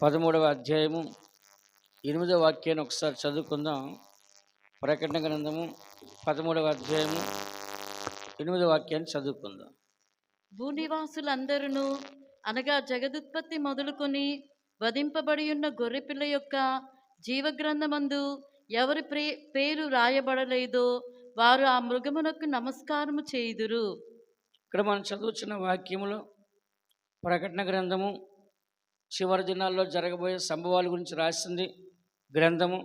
13వ అధ్యాయము 8వ వాక్యాన్ని ఒకసారి చదువుకుందాం. ప్రకటన గ్రంథము 13వ అధ్యాయము 8వ వాక్యాన్ని చదువుకుందాం. భూనివాసులందరూ అనగా జగదుత్పత్తి మొదలుకొని వధింపబడి ఉన్న గొర్రెపిల్ల యొక్క జీవగ్రంథమందు ఎవరి పేరు రాయబడలేదో వారు ఆ మృగమునకు నమస్కారము చేయుదురు. ఇక్కడ మనం చదువుతున్న వాక్యములో ప్రకటన గ్రంథము చివరి దినాల్లో జరగబోయే సంభవాల గురించి రాసింది గ్రంథము.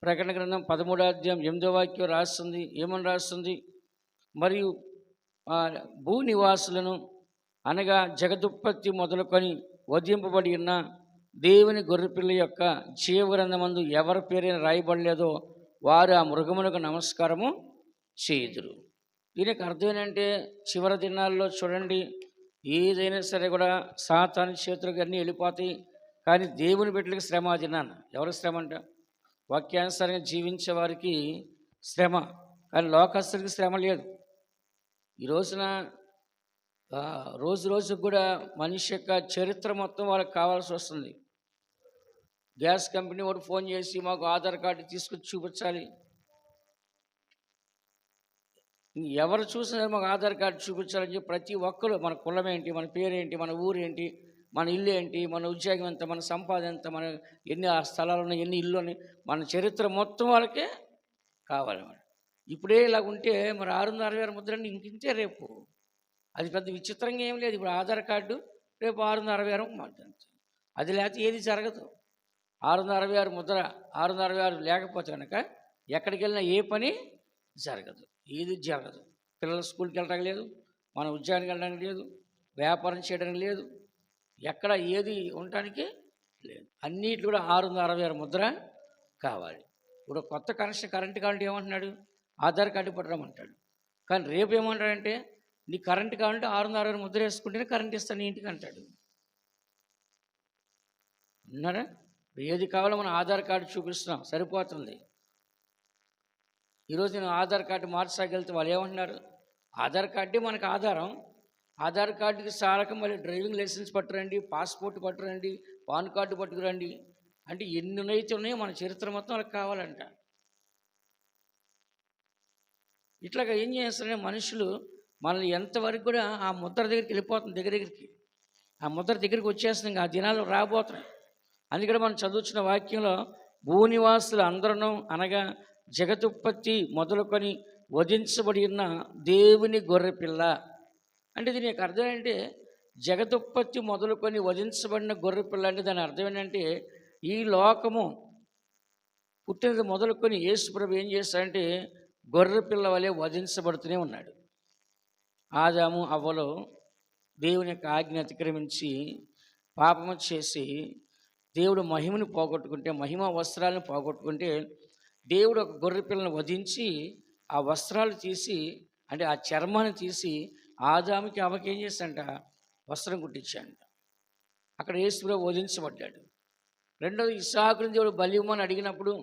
ప్రకటన గ్రంథం 13వ అధ్యాయం 8వ వాక్యం రాస్తుంది. ఏమని రాస్తుంది? మరియు భూ నివాసులను అనగా జగదుత్పత్తి మొదలుకొని వధింపబడి ఉన్న దేవుని గొర్రెపిల్ల యొక్క జీవగ్రంథమందు ఎవరి పేరైనా రాయబడలేదో వారు ఆ మృగమునకు నమస్కారము చేయుదురు. దీనికి అర్థం ఏంటంటే, చివరి దినాల్లో చూడండి, ఏదైనా సరే కూడా సాతాను చేతులకు అన్నీ వెళ్ళిపోతాయి. కానీ దేవుని బిడ్డలకి శ్రమ దినాన. ఎవరికి శ్రమ అంట? వాక్యానుసారంగా జీవించే వారికి శ్రమ, కానీ లోకస్తులకి శ్రమ లేదు. ఈ రోజున రోజుకు కూడా మనిషి యొక్క చరిత్ర మొత్తం వాళ్ళకి కావాల్సి వస్తుంది. గ్యాస్ కంపెనీ వాడు ఫోన్ చేసి మాకు ఆధార్ కార్డు తీసుకొచ్చి చూపించాలి. ఎవరు చూసినా మాకు ఆధార్ కార్డు చూపించాలని చెప్పి ప్రతి ఒక్కరు మన కులం ఏంటి, మన పేరేంటి, మన ఊరేంటి, మన ఇల్లు ఏంటి, మన ఉద్యోగం ఎంత, మన సంపాదన ఎంత, మన ఎన్ని స్థలాలు ఉన్నాయి, ఎన్ని ఇల్లు ఉన్నాయి, మన చరిత్ర మొత్తం వాళ్ళకే కావాలన్నమాట. ఇప్పుడే ఇలా ఉంటే మరి 666 ముద్రని ఇంకింతే రేపు. అది పెద్ద విచిత్రంగా ఏం లేదు. ఇప్పుడు ఆధార్ కార్డు రేపు 666 అది లేకపోతే ఏది జరగదు. 666 ముద్ర 666 లేకపోతే కనుక ఎక్కడికి వెళ్ళినా ఏ పని జరగదు, ఏది జరగదు. పిల్లలు స్కూల్కి వెళ్ళడానికి లేదు, మన ఉద్యోగానికి వెళ్ళడానికి లేదు, వ్యాపారం చేయడానికి లేదు, ఎక్కడ ఏది ఉండటానికి లేదు. అన్నిటి కూడా 666 ముద్ర కావాలి. ఇప్పుడు కొత్త కరెంటు కావాలంటే ఏమంటున్నాడు? ఆధార్ కార్డు పట్టడమంటాడు. కానీ రేపు ఏమంటాడంటే, నీ కరెంటు కావాలంటే 666 ముద్ర వేసుకుంటేనే కరెంట్ ఇస్తాను నీ ఇంటికి అంటాడు. ఉన్నారా? ఏది కావాలో మనం ఆధార్ కార్డు చూపిస్తున్నాం, సరిపోతుంది. ఈరోజు నేను ఆధార్ కార్డు మార్చగలిగితే వాళ్ళు ఏమంటున్నారు? ఆధార్ కార్డే మనకు ఆధారం. ఆధార్ కార్డుకి సారక మళ్ళీ డ్రైవింగ్ లైసెన్స్ పట్టురండి, పాస్పోర్ట్ పట్టురండి, పాన్ కార్డు పట్టుకురండి అంటే ఎన్ని ఉన్నాయో మన చరిత్ర మొత్తం వాళ్ళకి కావాలంట. ఇట్లాగా ఏం చేస్తారంటే మనుషులు మనల్ని ఎంతవరకు కూడా ఆ ముద్ర దగ్గరికి వెళ్ళిపోతుంది, దగ్గరికి ఆ ముద్ర దగ్గరికి వచ్చేస్తుంది. ఇంకా ఆ దినాలు రాబోతున్నాయి. అందుకని మనం చదువుతున్న వాక్యంలో భూనివాసులు అందరూ అనగా జగదుత్పత్తి మొదలుకొని వధించబడి ఉన్న దేవుని గొర్రెపిల్ల అంటే దీని యొక్క అర్థం ఏంటంటే, జగదుత్పత్తి మొదలుకొని వధించబడిన గొర్రెపిల్ల అంటే దాని అర్థం ఏంటంటే, ఈ లోకము పుట్టినది మొదలుకొని యేసుప్రభు ఏం చేస్తాడంటే గొర్రెపిల్ల వలె వధించబడుతూనే ఉన్నాడు. ఆదాము అవ్వలో దేవుని యొక్క ఆజ్ఞ అతిక్రమించి పాపము చేసి దేవుడు మహిమను పోగొట్టుకుంటే, మహిమ వస్త్రాలను పోగొట్టుకుంటే, దేవుడు ఒక గొర్రెపిల్లను వధించి ఆ వస్త్రాలు తీసి అంటే ఆ చర్మాన్ని తీసి ఆదాముకి అవ్వకి ఏం చేస్తాడంట? వస్త్రం కుట్టించాడంట. అక్కడ యేసుప్రభు వధించబడ్డాడు. రెండోది, ఇస్సాకుని దేవుడు బలి ఇవ్వమని అడిగినప్పుడు,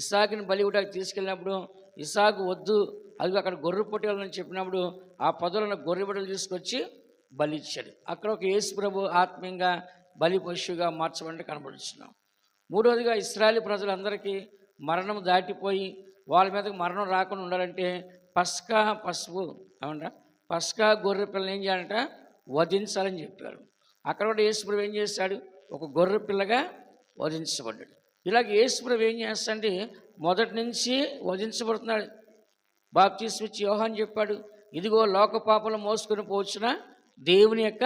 ఇస్సాకుని బలి ఇవ్వడానికి తీసుకెళ్ళినప్పుడు ఇస్సాకు వద్దు, అది అక్కడ గొర్రె పొట్టేలని చెప్పినప్పుడు ఆ పొదలను గొర్రె పొట్టలు తీసుకొచ్చి బలి ఇచ్చాడు. అక్కడ ఒక యేసుప్రభు ఆత్మీయంగా బలి పశువుగా మార్చబడి కనబడుతున్నాం. మూడవదిగా, ఇశ్రాయేలు ప్రజలందరికీ మరణం దాటిపోయి వాళ్ళ మీదకి మరణం రాకుండా ఉండాలంటే పస్కా పసుపు ఏమంటా పస్కా గొర్రె పిల్లని ఏం చేయాలంట? వధించాలని చెప్పారు. అక్కడ కూడా యేసుప్రభు ఏం చేశాడు? ఒక గొర్రె పిల్లగా వధించబడ్డాడు. ఇలాగ యేసుప్రభు ఏం చేస్తాడంటే మొదటి నుంచి వధించబడుతున్నాడు. బాప్తిస్మం ఇచ్చి యోహాను చెప్పాడు, ఇదిగో లోక పాపలు మోసుకొని పోవచ్చిన దేవుని యొక్క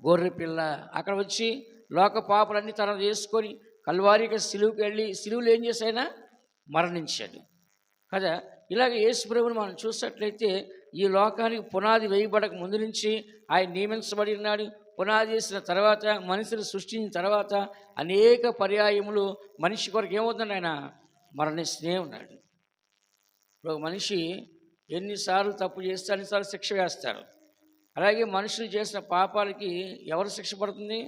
గొర్రె పిల్ల. అక్కడ వచ్చి లోక పాపలన్నీ తన చేసుకొని కల్వారికి సిలువుకి వెళ్ళి సిలువులు ఏం చేశాయినా మరణించాడు కదా. ఇలాగ యేసుప్రభుని మనం చూసినట్లయితే ఈ లోకానికి పునాది వేయబడక ముందు నుంచి ఆయన నియమించబడి ఉన్నాడు. పునాది చేసిన తర్వాత, మనిషిని సృష్టించిన తర్వాత అనేక పర్యాయములు మనిషి కొరకు ఏమవుతుంది? ఆయన మరణిస్తూనే ఉన్నాడు. ఇప్పుడు మనిషి ఎన్నిసార్లు తప్పు చేస్తే అన్నిసార్లు శిక్ష వేస్తారు. అలాగే మనుషులు చేసిన పాపాలకి ఎవరు శిక్ష పడుతుంది?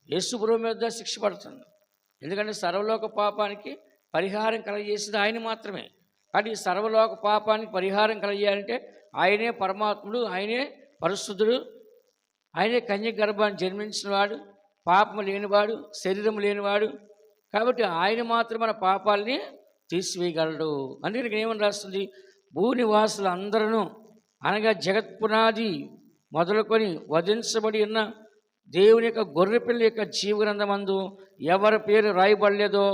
యేసుప్రభు మీద శిక్ష పడుతుంది. ఎందుకంటే సర్వలోక పాపానికి పరిహారం కలగజేసేది ఆయన మాత్రమే. కానీ సర్వలోక పాపానికి పరిహారం కలగజేయాలంటే ఆయనే పరమాత్ముడు, ఆయనే పరిశుద్ధుడు, ఆయనే కన్యక గర్భాన్ని జన్మించిన వాడు, పాపము లేనివాడు, శరీరం లేనివాడు. కాబట్టి ఆయన మాత్రం మన పాపాలని తీసివేయగలడు. అందుకని ఇక్కడ ఏమని రాస్తుంది? భూనివాసులు అందరూ అనగా జగత్పునాది మొదలుకొని వధించబడి ఉన్న దేవుని యొక్క గొర్రెపిల్ల యొక్క జీవగ్రంథమందు ఎవరి పేరు రాయబడలేదో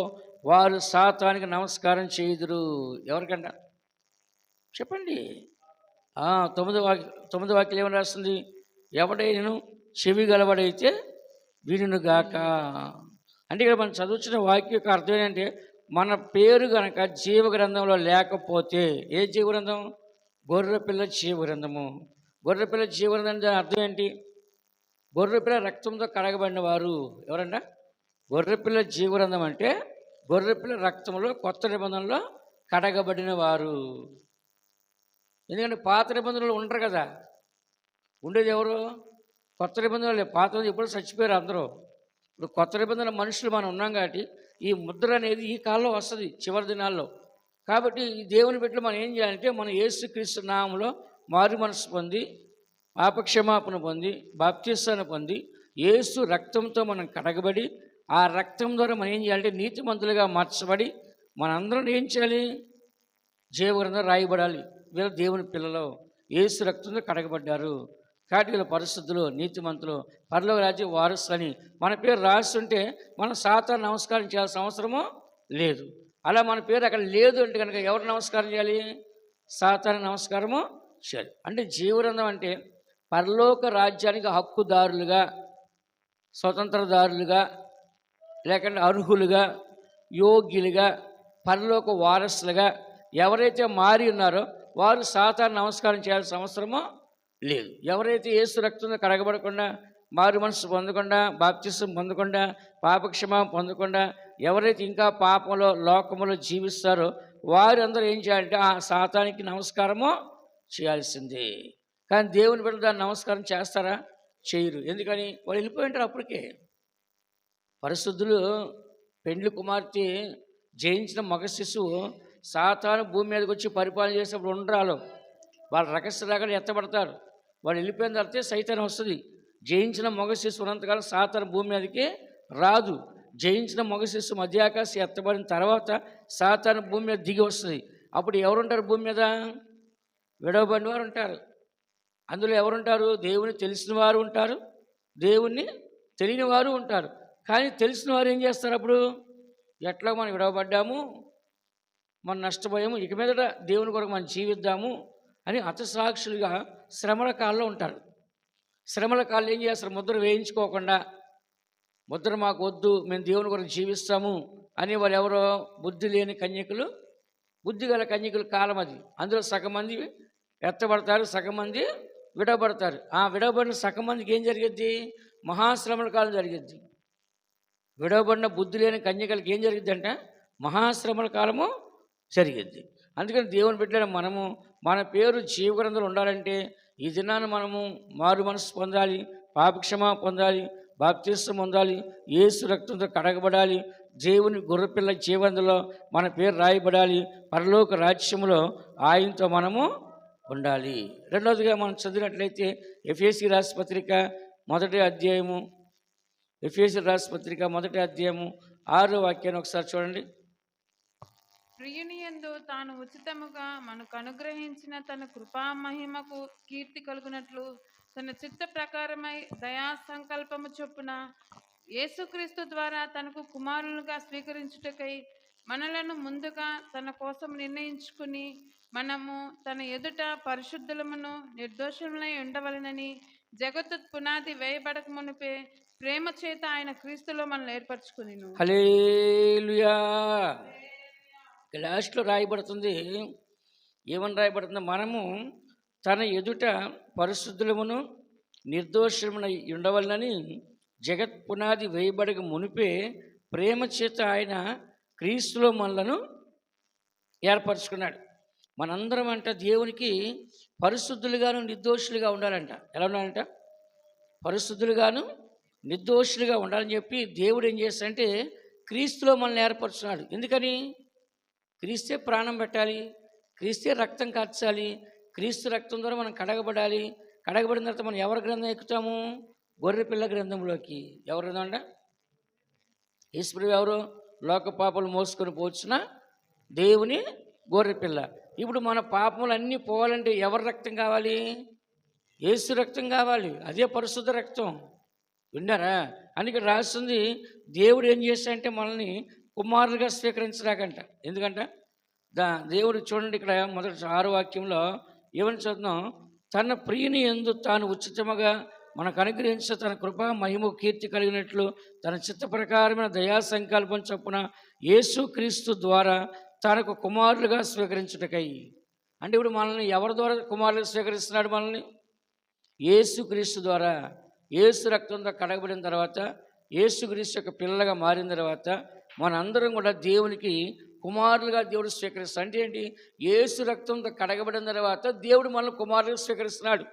వారు సాతానికి నమస్కారం చేయుదురు. ఎవరికంట చెప్పండి? తొమ్మిదో వాక్యం ఏమని రాస్తుంది? ఎవడైనను చెవి గలవాడైతే వినుగాక. అంటే ఇక్కడ మనం చదువుతున్న వాక్యం యొక్క అర్థం ఏంటంటే, మన పేరు కనుక జీవగ్రంథంలో లేకపోతే, ఏ జీవగ్రంథం? గొర్రెపిల్ల జీవగ్రంథము. గొర్రెపిల్ల జీవగ్రంథం అంటే అర్థం ఏంటి? గొర్రెపిల్ల రక్తంతో కడగబడిన వారు. ఎవరంట? గొర్రెపిల్ల జీవగ్రంథం అంటే గొర్రెపిల్ల రక్తంలో కొత్త నిబంధనలో కడగబడిన వారు. ఎందుకంటే పాత నిబంధనలు ఉండరు కదా, ఉండేది ఎవరు? కొత్త నిబంధనలు. పాత ఎప్పుడు చచ్చిపోయారు అందరూ. ఇప్పుడు కొత్త నిబంధన మనుషులు మనం ఉన్నాం కాబట్టి ఈ ముద్ర అనేది ఈ కాలంలో వస్తుంది, చివరి దినాల్లో. కాబట్టి ఈ దేవుని బిడ్డలు మనం ఏం చేయాలంటే, మనం యేసుక్రీస్తు నామములో మారు మనసు పొంది, పాపక్షమాపణ పొంది, బాప్తిస్మాన్ని పొంది, యేసు రక్తంతో మనం కడగబడి, ఆ రక్తం ద్వారా మనం ఏం చేయాలంటే నీతిమంతులుగా మార్చబడి, మనందరం ఏం చేయాలి? జీవగ్రంథం రాయబడాలి. వీళ్ళు దేవుని పిల్లలు, యేసు రక్తంతో కడగబడ్డారు కాబట్టి వీళ్ళ పరిశుద్ధులు, నీతిమంతులు, పరలోక రాజ్య వారసులని మన పేరు రాస్తుంటే మనం సాతాను నమస్కారం చేయాల్సిన అవసరమో లేదు. అలా మన పేరు అక్కడ లేదు అంటే కనుక ఎవరు నమస్కారం చేయాలి? సాతాను నమస్కారము చేయాలి. అంటే జీవగ్రంథం అంటే పరలోక రాజ్యానికి హక్కుదారులుగా, స్వతంత్రదారులుగా, లేకుంటే అర్హులుగా, యోగ్యులుగా, పరలోక వారసులుగా ఎవరైతే మారి ఉన్నారో వారు సాతాను నమస్కారం చేయాల్సిన అవసరమో లేదు. ఎవరైతే యేసు రక్తంలో కడగబడకుండా, మారు మనసు పొందకుండా, బాప్తిసం పొందకుండా, పాపక్షమాపణ పొందకుండా ఎవరైతే ఇంకా పాపంలో లోకంలో జీవిస్తారో వారందరూ ఏం చేయాలంటే ఆ సాతానికి నమస్కారము చేయాల్సిందే. కానీ దేవుని బిడ్డలు దాన్ని నమస్కారం చేస్తారా? చేయరు. ఎందుకని? వాళ్ళు వెళ్ళిపోయి ఉంటారు అప్పటికే. పరిశుద్ధులు పెండ్లి కుమార్తె జయించిన మగ శిశువు సాతాను భూమి మీదకి వచ్చి పరిపాలన చేసినప్పుడు ఉండరాలు వాళ్ళ రహస్యరాగాలు ఎత్తబడతారు. వాళ్ళు వెళ్ళిపోయిన తర్వాత సైతాన్ వస్తుంది. జయించిన మగ శిశువు ఉన్నంతకాలం సాతాను భూమి మీదకి రాదు. జయించిన మగ శిశువు మధ్యాకాశం ఎత్తబడిన తర్వాత సాతాను భూమి మీద దిగి వస్తుంది. అప్పుడు ఎవరుంటారు భూమి మీద? విడవబడిన వారు ఉంటారు. అందులో ఎవరుంటారు? దేవుని తెలిసిన వారు ఉంటారు, దేవుణ్ణి తెలియని వారు ఉంటారు. కానీ తెలిసిన వారు ఏం చేస్తారు? అప్పుడు ఎట్లా మనం విడవబడ్డాము, మనం నష్టపోయాము, ఇక మీదట దేవుని కొరకు మనం జీవిద్దాము అని హతసాక్షులుగా శ్రమల కాలంలో ఉంటారు. శ్రమల కాలంలో ఏం చేస్తారు? ముద్ర వేయించుకోకుండా, ముద్ర మాకు వద్దు, మేము దేవుని కొరకు జీవిస్తాము అని వాళ్ళు ఎవరో బుద్ధి లేని కన్యకులు, బుద్ధి గల కన్యకుల కాలం అది. అందులో సగం మంది ఎత్తబడతారు, సగం మంది విడవబడతారు. ఆ విడవబడిన సగం మందికి ఏం జరిగిద్ది? మహాశ్రమల కాలం జరిగిద్ది. విడవబడిన బుద్ధి లేని కన్యకలకి ఏం జరిగిద్ది అంటే మహాశ్రమల కాలము జరిగిద్ది. అందుకని దేవుని బిడ్డలైన మనము మన పేరు జీవగ్రంథంలో ఉండాలంటే ఈ దినాన్ని మనము మారు మనసు పొందాలి, పాపక్షమా పొందాలి, బాప్తిస్మం పొందాలి, యేసు రక్తంతో కడగబడాలి, దేవుని గొర్రెపిల్ల జీవగ్రంథంలో మన పేరు రాయబడాలి, పరలోక రాజ్యములో ఆయనతో మనము ఉండాలి. రెండవదిగా మనం చదివినట్లయితే ఎఫెసీ రాసిన పత్రిక మొదటి అధ్యాయము, ఎఫెసీ రాసిన పత్రిక మొదటి అధ్యాయము 6వ వాక్యాన్ని ఒకసారి చూడండి. ప్రియునియందు తాను ఉచితముగా మనకు అనుగ్రహించిన తన కృపా మహిమకు కీర్తి కలుగునట్లు తన చిత్త ప్రకారమై దయా సంకల్పము చొప్పున యేసుక్రీస్తు ద్వారా తనకు కుమారులుగా స్వీకరించుటకై మనలను ముందుగా తన కోసం నిర్ణయించుకుని మనము తన ఎదుట పరిశుద్ధులమును నిర్దోషములై ఉండవలనని జగత్తు పునాది వేయబడక మునిపే ప్రేమ చేత ఆయన క్రీస్తులో మనల్ని ఏర్పరచుకునిను. హల్లెలూయా. లాస్ట్లో రాయబడుతుంది, ఏమని రాయబడుతుంది? మనము తన ఎదుట పరిశుద్ధులమును నిర్దోషమునై ఉండవలనని జగత్ పునాది వేయబడక మునిపే ప్రేమ చేత ఆయన క్రీస్తులో మనలను ఏర్పరచుకున్నాడు. మనందరం అంట దేవునికి పరిశుద్ధులుగాను నిర్దోషులుగా ఉండాలంట. ఎలా ఉండాలంట? పరిశుద్ధులుగాను నిర్దోషులుగా ఉండాలని చెప్పి దేవుడు ఏం చేస్తాడంటే క్రీస్తులో మనల్ని ఏర్పరచుకున్నాడు. ఎందుకని? క్రీస్తే ప్రాణం పెట్టాలి, క్రీస్తే రక్తం కార్చాలి, క్రీస్తు రక్తం ద్వారా మనం కడగబడాలి. కడగబడిన తర్వాత మనం ఎవరి గ్రంథం ఎక్కుతాము? గొర్రెపిల్ల గ్రంథంలోకి ఎవరిదంట? యేసుప్రభు ఎవరు? లోక పాపలు మోసుకొని పోచిన దేవుని గొర్రెపిల్ల. ఇప్పుడు మన పాపములన్నీ పోవాలంటే ఎవరి రక్తం కావాలి? యేసు రక్తం కావాలి. అదే పరిశుద్ధ రక్తం. విన్నారా? అందుకే రాస్తుంది, దేవుడు ఏం చేశాడంటే మనల్ని కుమారులుగా స్వీకరించడాకంట. ఎందుకంట దేవుడు చూడండి, ఇక్కడ మొదటి 6వ వాక్యంలో ఏమని చదువుతున్నాం? తన ప్రియుని యందు తాను ఉచితముగా మనకు అనుగ్రహించే తన కృపా మహిమ కీర్తి కలిగినట్లు తన చిత్త ప్రకారమైన దయా సంకల్పం చొప్పున యేసుక్రీస్తు ద్వారా తనకు కుమారులుగా స్వీకరించుటకై. అంటే ఇప్పుడు మనల్ని ఎవరి ద్వారా కుమారులుగా స్వీకరిస్తున్నాడు? మనల్ని యేసుక్రీస్తు ద్వారా. యేసు రక్తంతో కడగబడిన తర్వాత, యేసుక్రీస్తు యొక్క పిల్లలుగా మారిన తర్వాత మనందరం కూడా దేవునికి కుమారులుగా దేవుడు స్వీకరిస్తాడు. అంటే ఏంటి? యేసు రక్తంతో కడగబడిన తర్వాత దేవుడు మనల్ని కుమారులుగా స్వీకరిస్తున్నాడు.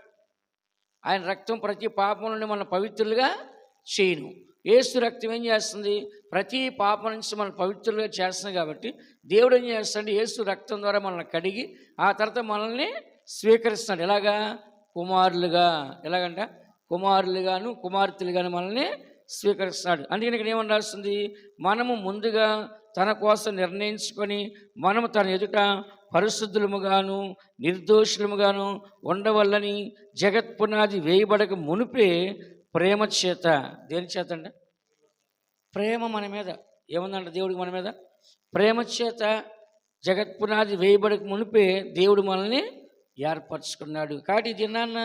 ఆయన రక్తం ప్రతి పాపం నుండి మనం పవిత్రులుగా చేయను. యేసు రక్తం ఏం చేస్తుంది? ప్రతి పాపం నుంచి మనం పవిత్రులుగా చేస్తుంది. కాబట్టి దేవుడు ఏం చేస్తాడు? యేసు రక్తం ద్వారా మనల్ని కడిగి ఆ తర్వాత మనల్ని స్వీకరిస్తున్నాడు. ఎలాగా? కుమారులుగా. ఎలాగంట? కుమారులుగాను కుమార్తెలుగాను మనల్ని స్వీకరిస్తున్నాడు. అందుకని ఇక్కడ ఏమని రాస్తుంది? మనము ముందుగా తన కోసం నిర్ణయించుకొని మనము తన ఎదుట పరిశుద్ధులముగాను నిర్దోషులముగాను ఉండవల్లని జగత్పునాది వేయబడక మునిపే ప్రేమ చేత. దేని చేత అంట? ప్రేమ మన మీద ఏముందంట? దేవుడికి మన మీద ప్రేమ చేత జగత్పునాది వేయబడక మునిపే దేవుడు మనల్ని ఏర్పరచుకున్నాడు. కాబట్టి ఇది నాన్న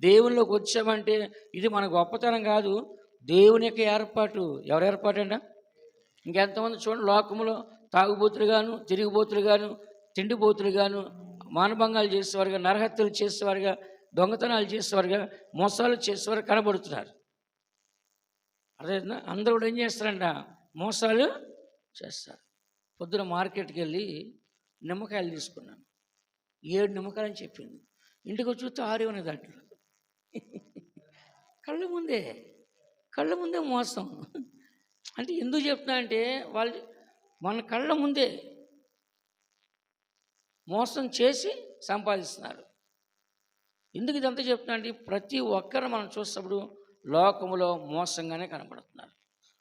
దేవునిలోకి వచ్చామంటే ఇది మన గొప్పతనం కాదు, దేవుని యొక్క ఏర్పాటు. ఎవరి ఏర్పాటు అంట? ఇంకెంతమంది చూడండి, లోకములో తాగుబోతులుగాను తిరిగిబోతులుగాను తిండిబోతులుగాను మానభంగాలు చేసేవారుగా నరహత్యలు చేసేవారుగా దొంగతనాలు చేసేవారుగా మోసాలు చేసేవారు కనబడుతున్నారు. అదే అందరూ కూడా ఏం చేస్తారంట? మోసాలు చేస్తారు. పొద్దున మార్కెట్కి వెళ్ళి నిమ్మకాయలు తీసుకున్నాను. 7 నిమ్మకాయలు అని చెప్పింది. ఇంటికి వచ్చి చూస్తే 6 ఉన్నాయి దాంట్లో. కళ్ళ ముందే మోసం. అంటే ఎందుకు చెప్తున్నా అంటే వాళ్ళు మన కళ్ళ ముందే మోసం చేసి సంపాదిస్తున్నారు. ఎందుకు ఇదంతా చెప్తున్నా అంటే ప్రతి ఒక్కరు మనం చూసినప్పుడు లోకములో మోసంగానే కనబడుతున్నారు.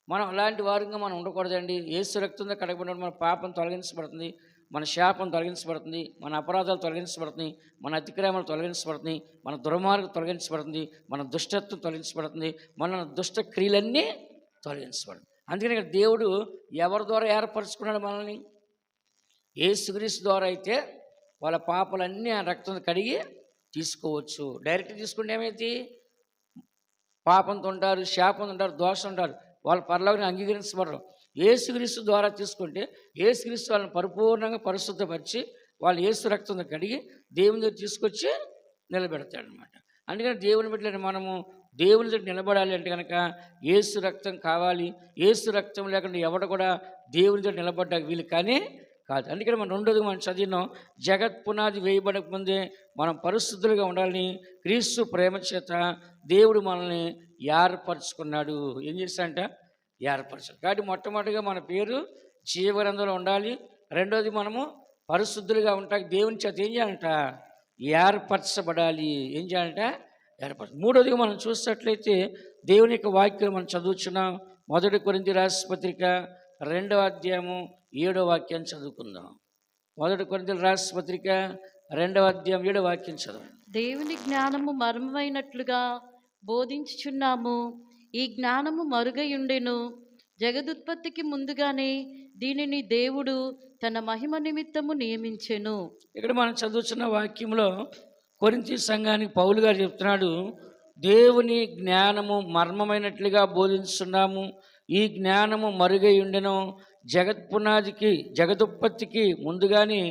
మనం అలాంటి వారంగా మనం ఉండకూడదండి. యేసు రక్తంతో కడగబడినప్పుడు మన పాపం తొలగించబడుతుంది, మన శాపం తొలగించబడుతుంది, మన అపరాధాలు తొలగించబడుతుంది, మన అతిక్రమాలు తొలగించబడుతుంది, మన దుర్మార్గం తొలగించబడుతుంది, మన దుష్టత్వం తొలగించబడుతుంది, మన దుష్ట క్రియలన్నీ తొలగించబడుతుంది. అందుకని ఇక్కడ దేవుడు ఎవరి ద్వారా ఏర్పరచుకున్నాడు మనల్ని? యేసుక్రీస్తు ద్వారా అయితే వాళ్ళ పాపలన్నీ ఆ రక్తం కడిగి తీసుకోవచ్చు. డైరెక్ట్ తీసుకుంటే ఏమైతే పాపంతో ఉంటారు, శాపంతో ఉంటారు, దోషం ఉంటారు, వాళ్ళ పరలోకాన్ని అంగీకరించబడరు. యేసుక్రీస్తు ద్వారా తీసుకుంటే యేసుక్రీస్తు వాళ్ళని పరిపూర్ణంగా పరిశుద్ధపరిచి వాళ్ళు యేసు రక్తంతో కడిగి దేవుని దగ్గర తీసుకొచ్చి నిలబెడతాడు అనమాట. అందుకని దేవుని బిడ్డలని మనము దేవుని దగ్గర నిలబడాలి అంటే కనుక యేసు రక్తం కావాలి. యేసు రక్తం లేకుండా ఎవడు కూడా దేవుని దగ్గర నిలబడ్డా వీళ్ళు కానీ కాదు. అందుకని మనం రెండోది మనం చదివినాం, జగత్ పునాది వేయబడక ముందే మనం పరిశుద్ధులుగా ఉండాలని క్రీస్తు ప్రేమ చేత దేవుడు మనల్ని ఏర్పరచుకున్నాడు. ఏం చేస్తాడంట? ఏర్పరచాడు. కాబట్టి మొట్టమొదటిగా మన పేరు జీవగ్రంథంలో ఉండాలి. రెండోది మనము పరిశుద్ధులుగా ఉంటాయి. దేవుని చేత ఏం చేయాలంట? ఏర్పరచబడాలి. ఏం చేయాలంట? మూడోదిగా మనం చూసినట్లయితే దేవుని యొక్క వాక్యం మనం చదువుచున్నాం. 1 కొరింథీ రాసిన పత్రిక 2వ అధ్యాయము 7వ వాక్యం చదువుకుందాం. 1 కొరింథీ రాసిన పత్రిక 2వ అధ్యాయం 7వ వాక్యం చదువు. దేవుని జ్ఞానము మర్మమైనట్లుగా బోధించుచున్నాము. ఈ జ్ఞానము మరుగయుండెను. జగదుత్పత్తికి ముందుగానే దీనిని దేవుడు తన మహిమ నిమిత్తము నియమించెను. ఇక్కడ మనం చదువుతున్న వాక్యంలో కొరింథీ సంఘానికి పౌలు గారు చెప్తున్నాడు, దేవుని జ్ఞానము మర్మమైనట్లుగా బోధించున్నాము. ఈ జ్ఞానము మరుగై ఉండెను. జగదుత్పత్తికి ముందుగానే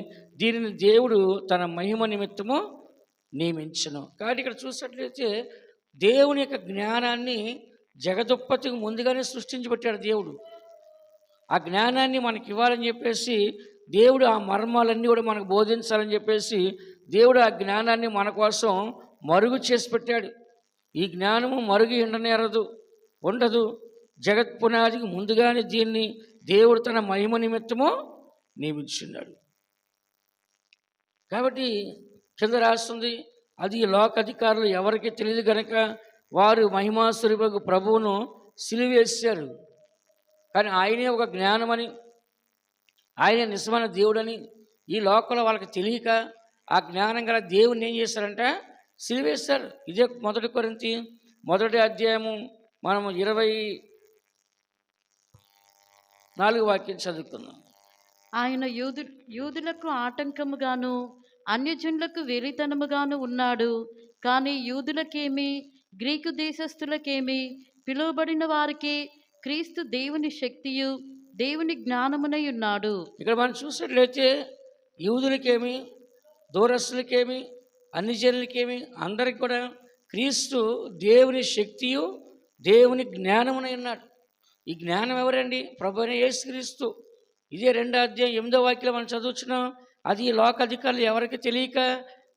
దీనిని దేవుడు తన మహిమ నిమిత్తము నియమించెను. కాబట్టి ఇక్కడ చూసినట్లయితే దేవుని యొక్క జ్ఞానాన్ని జగదుత్పత్తికి ముందుగానే సృష్టించి పెట్టాడు దేవుడు. ఆ జ్ఞానాన్ని మనకి ఇవ్వాలని చెప్పేసి దేవుడు ఆ మర్మాలన్నీ కూడా మనకు బోధించాలని చెప్పేసి దేవుడు ఆ జ్ఞానాన్ని మన కోసం మరుగు చేసి పెట్టాడు. ఈ జ్ఞానము మరుగు ఉండదు. జగత్ పునాదికి ముందుగానే దీన్ని దేవుడు తన మహిమ నిమిత్తము నియమించున్నాడు. కాబట్టి కింద రాస్తుంది, అది లోక అధికారులు ఎవరికి తెలియదు గనక వారు మహిమాస్వరూపకు ప్రభువును సిలువేశారు. కానీ ఆయనే ఒక జ్ఞానమని, ఆయన నిజమైన దేవుడని ఈ లోకంలో వాళ్ళకి తెలియక ఆ జ్ఞానం గల దేవుని ఏం చేశారంట, సిలువేశారు. ఇదే 1 కొరింథీ 1 అధ్యాయము మనము 24 వాక్యం చదువుకుందాం. ఆయన యూదులకు ఆటంకముగాను అన్యజనులకు వెలితనముగాను ఉన్నాడు. కానీ యూదులకేమి గ్రీకు దేశస్థులకేమి పిలువబడిన వారికి క్రీస్తు దేవుని శక్తియు దేవుని జ్ఞానమునై ఉన్నాడు. ఇక్కడ మనం చూసినట్లయితే యూదులకేమి, దూరస్తులకేమి, అన్ని జనులకేమి అందరికి కూడా క్రీస్తు దేవుని శక్తియు దేవుని జ్ఞానమునై ఉన్నాడు. ఈ జ్ఞానం ఎవరండి? ప్రభువైన యేసుక్రీస్తు. ఇదే 2 అధ్యాయం 8వ వాక్యంలో మనం చదువుతున్నాం. అది ఈ లోకాధికారులు ఎవరికి తెలియక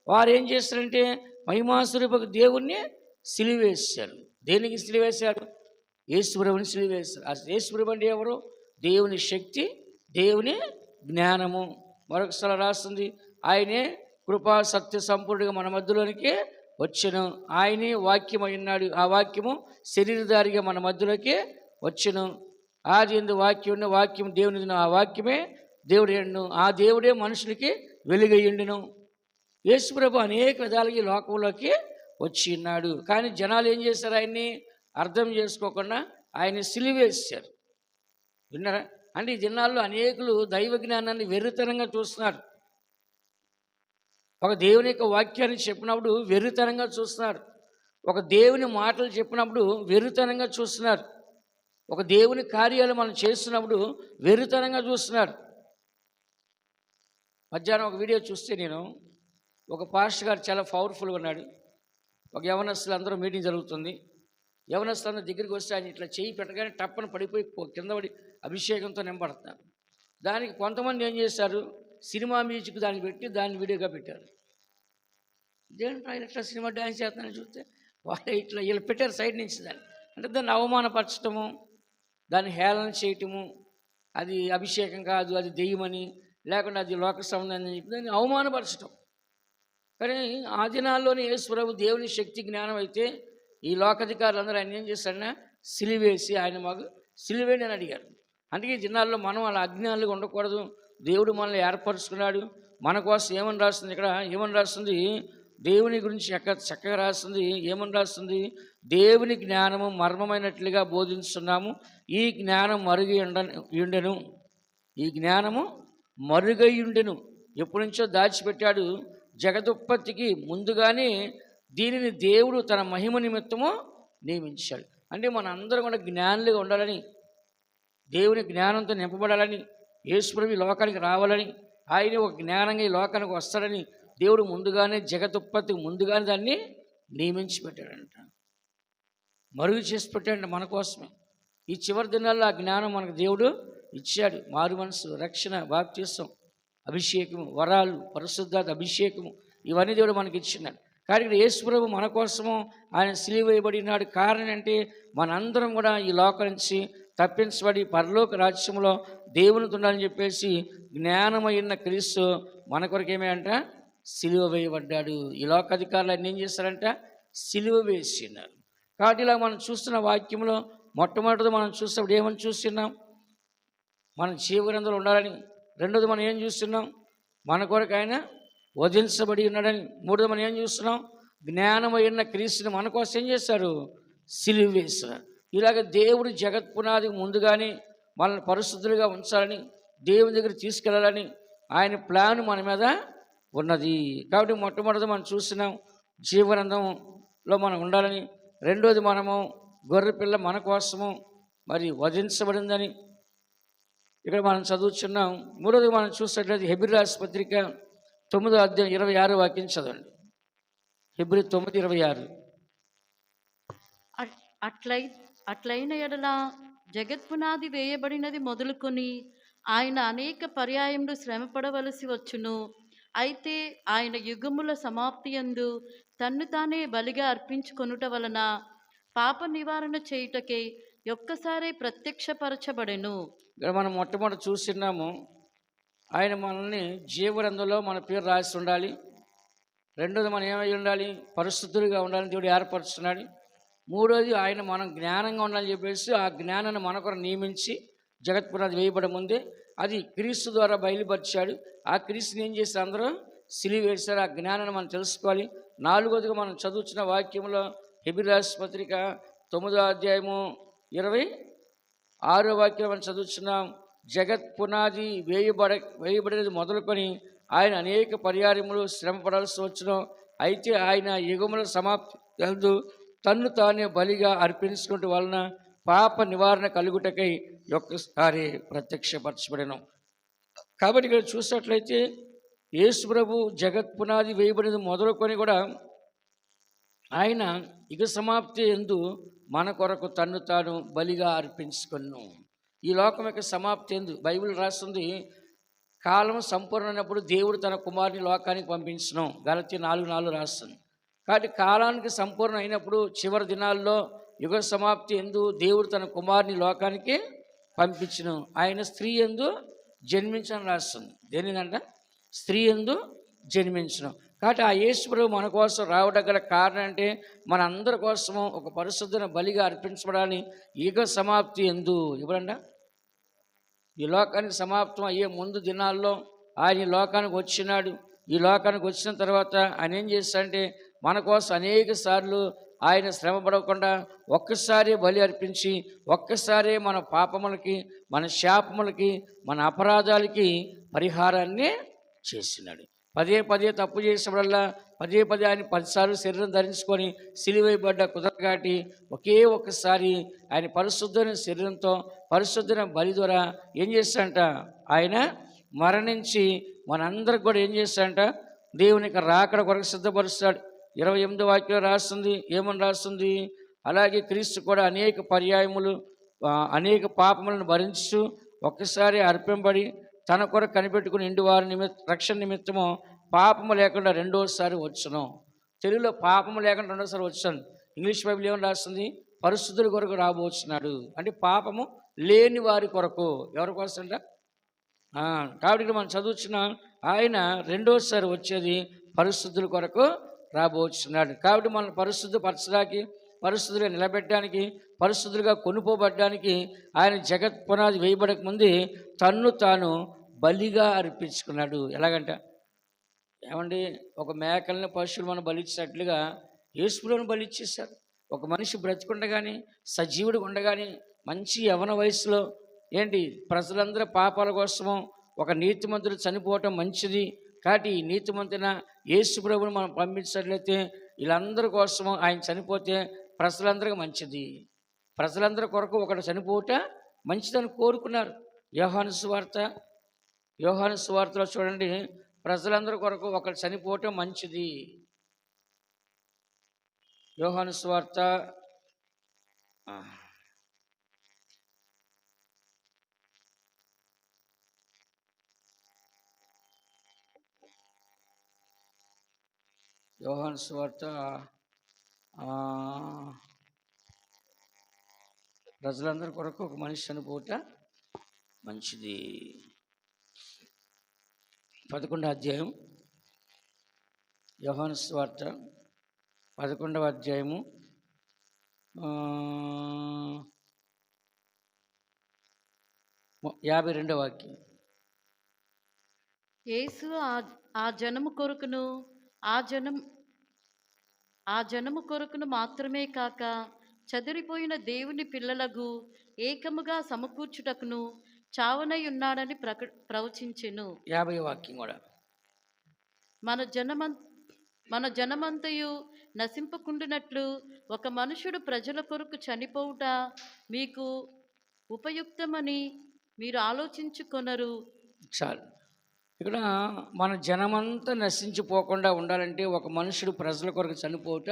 వారు ఏం చేస్తారంటే మహిమాస్వరూపకు దేవుణ్ణి సిలువేశారు. దేనికి సిలువేశారు? యేసుప్రభుని సిలువేశారు. ఆ యేసుప్రభు అంటే ఎవరు? దేవుని శక్తి, దేవుని జ్ఞానము. మరొకసారి రాస్తుంది, ఆయనే కృపా సత్య సంపూర్ణంగా మన మధ్యలోనికి వచ్చెను. ఆయనే వాక్యం అయినాడు. ఆ వాక్యము శరీరధారిగా మన మధ్యలోకి వచ్చెను. ఆది యందు వాక్యం ఉన్న, వాక్యం దేవుని, ఆ వాక్యమే దేవుడు ఎండును, ఆ దేవుడే మనుషులకి వెలుగయ్యుండును. యేసుప్రభు అనేక విధాలుగా ఈ లోకంలోకి వచ్చి ఉన్నాడు. కానీ జనాలు ఏం చేశారు? ఆయన్ని అర్థం చేసుకోకుండా ఆయన్ని సిలువేశారు. విన్నారా? అంటే ఈ దినాల్లో అనేకులు దైవ జ్ఞానాన్ని వెర్రితనంగా చూస్తున్నారు. ఒక దేవుని యొక్క వాక్యాన్ని చెప్పినప్పుడు వెర్రితనంగా చూస్తున్నారు. ఒక దేవుని మాటలు చెప్పినప్పుడు వెర్రితనంగా చూస్తున్నారు. ఒక దేవుని కార్యాలు మనం చేస్తున్నప్పుడు వెర్రితనంగా చూస్తున్నారు. మధ్యాహ్నం ఒక వీడియో చూస్తే నేను, ఒక పాస్టర్ గారు చాలా పవర్ఫుల్గా ఉన్నాడు. ఒక యవనస్తులు అందరూ మీటింగ్ జరుగుతుంది. యవనస్తులు అందరూ దగ్గరికి వస్తే ఆయన ఇట్లా చేయి పెట్టగానే టప్పన పడిపోయి కింద పడి అభిషేకంతో నింపడుతున్నారు. దానికి కొంతమంది ఏం చేశారు, సినిమా మ్యూజిక్ దాన్ని పెట్టి దాన్ని వీడియోగా పెట్టారు. ఇదేంటో ఆయన ఇట్లా సినిమా డ్యాన్స్ చేస్తున్నాను చూస్తే వాళ్ళు ఇట్లా వీళ్ళు పెట్టారు సైడ్ నుంచి దాన్ని. అంటే దాన్ని అవమానపరచటము, దాన్ని హేళన చేయటము, అది అభిషేకం కాదు, అది దెయ్యమని, లేకుండా అది లోక సంబంధం అని చెప్పి దాన్ని అవమానపరచటం. కానీ ఆ దినాల్లోనే యేసుప్రభు దేవుని శక్తి జ్ఞానం అయితే ఈ లోకాధికారులు అందరూ ఆయన ఏం చేశారన్నా సిలివేసి ఆయన మాకు సిలివేని అని అడిగారు. అందుకే ఈ దినాల్లో మనం అలా అజ్ఞానులుగా ఉండకూడదు. దేవుడు మనల్ని ఏర్పరుచుకున్నాడు. మన కోసం ఏమని రాస్తుంది? ఇక్కడ ఏమని రాస్తుంది? దేవుని గురించి చక్కగా రాస్తుంది. ఏమని రాస్తుంది? దేవుని జ్ఞానము మర్మమైనట్లుగా బోధిస్తున్నాము. ఈ జ్ఞానం మరుగయుండెను. ఈ జ్ఞానము మరుగయుండెను. ఎప్పటి నుంచో దాచిపెట్టాడు. జగదుత్పత్తికి ముందుగానే దీనిని దేవుడు తన మహిమ నిమిత్తము నియమించాడు. అంటే మన అందరం కూడా జ్ఞానులుగా ఉండాలని, దేవుని జ్ఞానంతో నింపబడాలని, యేసుప్రభు ఈ లోకానికి రావాలని, ఆయన ఒక జ్ఞానంగా ఈ లోకానికి వస్తాడని దేవుడు ముందుగానే జగదుత్పత్తికి ముందుగానే దాన్ని నియమించి పెట్టాడంట. మరుగు చేసి పెట్టాడంట మన కోసమే. ఈ చివరి దినాల్లో ఆ జ్ఞానం మనకు దేవుడు ఇచ్చాడు. మారు మనసు, రక్షణ, బాప్తిసం, అభిషేకము, వరాలు, పరిశుద్ధాత్మ అభిషేకము, ఇవన్నీ దేవుడు మనకి ఇచ్చినాడు. కానీ ఇక్కడ యేసుప్రభు మన కోసము ఆయన సిలువ వేయబడినాడు. కారణం అంటే మనందరం కూడా ఈ లోకం నుంచి తప్పించబడి పరలోక రాజ్యంలో దేవునితో ఉండాలని చెప్పేసి జ్ఞానమైన క్రీస్తు మన కొరకేమే అంట సిలువ వేయబడ్డాడు. ఈ లోకాధికారులు ఆయన ఏం చేస్తారంట? సిలువ వేసినారు. కాబట్టి ఇలా మనం చూస్తున్న వాక్యంలో మొట్టమొదటిది మనం చూసినప్పుడు ఏమని చూస్తున్నాం? మన జీవగ్రంథంలో ఉండాలని. రెండోది మనం ఏం చూస్తున్నాం? మన కొరకు ఆయన వదిలించబడి ఉన్నాడని. మూడోది మనం ఏం చూస్తున్నాం? జ్ఞానమైన క్రీస్తుని మన కోసం ఏం చేశారు? సిలువ వేశారు. ఇలాగ దేవుడు జగత్ పునాదికి ముందుగానే మనల్ని పరిశుద్ధులుగా ఉంచాలని, దేవుని దగ్గర తీసుకెళ్ళాలని ఆయన ప్లాన్ మన మీద ఉన్నది. కాబట్టి మొట్టమొదటి మనం చూస్తున్నాం జీవగ్రంథంలో మనం ఉండాలని. రెండోది మనము గొర్రెపిల్ల మన కోసము మరి వధించబడిందని ఇక్కడ మనం చదువుతున్నాం. మూడోది మనం చూసినట్లయితే హెబ్రీ రాసిన పత్రిక 9వ అధ్యాయం 26వ వాక్యం చదవండి. హెబ్రీ 9:26. అట్లైన ఎడల జగత్పునాది వేయబడినది మొదలుకొని ఆయన అనేక పర్యాయములు శ్రమపడవలసి వచ్చును. అయితే ఆయన యుగముల సమాప్తి యందు తన్ను తానే బలిగా అర్పించుకొనుట వలన పాప నివారణ చేయుటకే ఒక్కసారి ప్రత్యక్షపరచబడెను. ఇక్కడ మనం మొట్టమొదటి చూస్తున్నాము, ఆయన మనల్ని జీవగ్రంథంలో మన పేరు రాసి ఉండాలి. రెండోది మనం ఏమై ఉండాలి? పరిశుద్ధులుగా ఉండాలని దేవుడు ఏర్పరుస్తున్నాడు. మూడోది ఆయన మనం జ్ఞానంగా ఉండాలని చెప్పేసి ఆ జ్ఞానాన్ని మన కొరకు నియమించి జగత్పునాది వేయబడే ముందే అది క్రీస్తు ద్వారా బయలుపరిచాడు. ఆ క్రీస్తుని ఏం చేశారు? అందరూ సిలువ వేశారు. ఆ జ్ఞానాన్ని మనం తెలుసుకోవాలి. నాలుగోదిగా మనం చదువుతున్న వాక్యంలో హెబ్రీ రాసిన పత్రిక 9వ అధ్యాయము 26వ వాక్యం మనం చదువుతున్నాం. జగత్ పునాది వేయబడినది మొదలుకొని ఆయన అనేక పర్యాయములు శ్రమ పడాల్సి వచ్చును. అయితే ఆయన యుగముల సమాప్తి యందు తన్ను తానే బలిగా అర్పించుకుంటూ వలన పాప నివారణ కలుగుటకై ఒక్కసారి ప్రత్యక్షపరచబడెను. కాబట్టి ఇక్కడ చూసినట్లయితే యేసు ప్రభు జగత్ పునాది వేయబడినది మొదలుకొని కూడా ఆయన యుగ సమాప్తి యందు మన కొరకు తన్ను తాను బలిగా అర్పించుకొను. ఈ లోకం యొక్క సమాప్తి ఎందు బైబిల్ రాస్తుంది, కాలం సంపూర్ణమైనప్పుడు దేవుడు తన కుమారుని లోకానికి పంపించను. గలతీ 4:4 రాస్తుంది. కాబట్టి కాలానికి సంపూర్ణ అయినప్పుడు చివరి దినాల్లో యుగ సమాప్తి ఎందు దేవుడు తన కుమారుని లోకానికి పంపించును. ఆయన స్త్రీ యందు జన్మించని రాస్తుంది. దేనిదంట? స్త్రీ యందు జన్మించను. కాబట్టి ఆ యేసు ప్రభు మన కోసం రావడం గల కారణం అంటే మన అందరి కోసము ఒక పరిశుద్ధన బలిగా అర్పించబడాలని యుగ సమాప్తి ఎందు ఇవ్వడంట. ఈ లోకానికి సమాప్తం అయ్యే ముందు దినాల్లో ఆయన ఈ లోకానికి వచ్చినాడు. ఈ లోకానికి వచ్చిన తర్వాత ఆయన ఏం చేస్తాడంటే మన కోసం అనేక సార్లు ఆయన శ్రమ పడకుండా ఒక్కసారి బలి అర్పించి ఒక్కసారి మన పాపములకి, మన శాపములకి, మన అపరాధాలకి పరిహారాన్ని చేసినాడు. పదే పదే తప్పు చేసినప్పుడల్లా పదే పదే ఆయన 10 సార్లు శరీరం ధరించుకొని సిలువైబడ్డ కుదరగాటి ఒకే ఒక్కసారి ఆయన పరిశుద్ధమైన శరీరంతో పరిశుద్ధమైన బలి ద్వారా ఏం చేస్తాడంట? ఆయన మరణించి మనందరికి కూడా ఏం చేస్తాడంట? దేవునికి రాకడ కొరకు సిద్ధపరుస్తాడు. 28వ వాక్యం రాస్తుంది. ఏమని రాస్తుంది? అలాగే క్రీస్తు కూడా అనేక పర్యాయములు అనేక పాపములను భరించు ఒక్కసారి అర్పింపబడి తన కొరకు కనిపెట్టుకుని ఇంటివారి రక్షణ నిమిత్తము పాపము లేకుండా రెండోసారి వచ్చును. తెలుగులో పాపము లేకుండా రెండోసారి వచ్చాను. ఇంగ్లీష్ బైబిల్ ఏమని రాస్తుంది? పరిశుద్ధుల కొరకు రాబోతున్నాడు. అంటే పాపము లేని వారి కొరకు. ఎవరి కోసం అంట? కాబట్టి మనం చదువుతున్న ఆయన రెండోసారి వచ్చేది పరిశుద్ధుల కొరకు రాబోతున్నాడు. కాబట్టి మనం పరిశుద్ధపరచడానికి, పరిశుద్ధులుగా నిలబెట్టడానికి, పరిశుద్ధులుగా కొనుక్కోబడ్డానికి ఆయన జగత్ పునాది వేయబడక ముందే తన్ను తాను బలిగా అర్పించుకున్నాడు. ఎలాగంట? ఏమండి, ఒక మేకల్ని పశువులు మనం బలిచ్చినట్లుగా యేసుప్రభువును బలిచ్చేశారు. ఒక మనిషి బ్రతికుండగానే, సజీవుడు ఉండగానే, మంచి యవన వయసులో ఏంటి ప్రజలందరూ పాపాల కోసము ఒక నీతిమంతుడు చనిపోవటం మంచిది. కాబట్టి ఈ నీతిమంతున యేసుప్రభువును మనం పంపించినట్లయితే వీళ్ళందరి కోసము ఆయన చనిపోతే ప్రజలందరికీ మంచిది. ప్రజలందరి కొరకు ఒకటి చనిపోవట మంచిదని కోరుకున్నారు. యోహాను సువార్తలో చూడండి, ప్రజలందరి కొరకు ఒకటి చనిపోవటం మంచిది. యోహాను సువార్త ప్రజలందరి కొరకు ఒక మనిషి చనిపోవట మంచిది. 11వ అధ్యాయం యోహాను సువార్త 11వ అధ్యాయము 52వ వాక్యం. యేసు ఆ జనము కొరకును ఆ జనము కొరకును మాత్రమే కాక చెదిరిపోయిన దేవుని పిల్లలకు ఏకముగా సమకూర్చుటకును చావనై ఉన్నాడని ప్రవచించెను. 50వ వాక్యం కూడా. మన జనమంతయు నశింపకుండునట్లు ఒక మనుషుడు ప్రజల కొరకు చనిపోవుట మీకు ఉపయుక్తమని మీరు ఆలోచించుకొనరు. చాలు. ఇక్కడ మన జనమంతా నశించిపోకుండా ఉండాలంటే ఒక మనుషుడు ప్రజల కొరకు చనిపోవట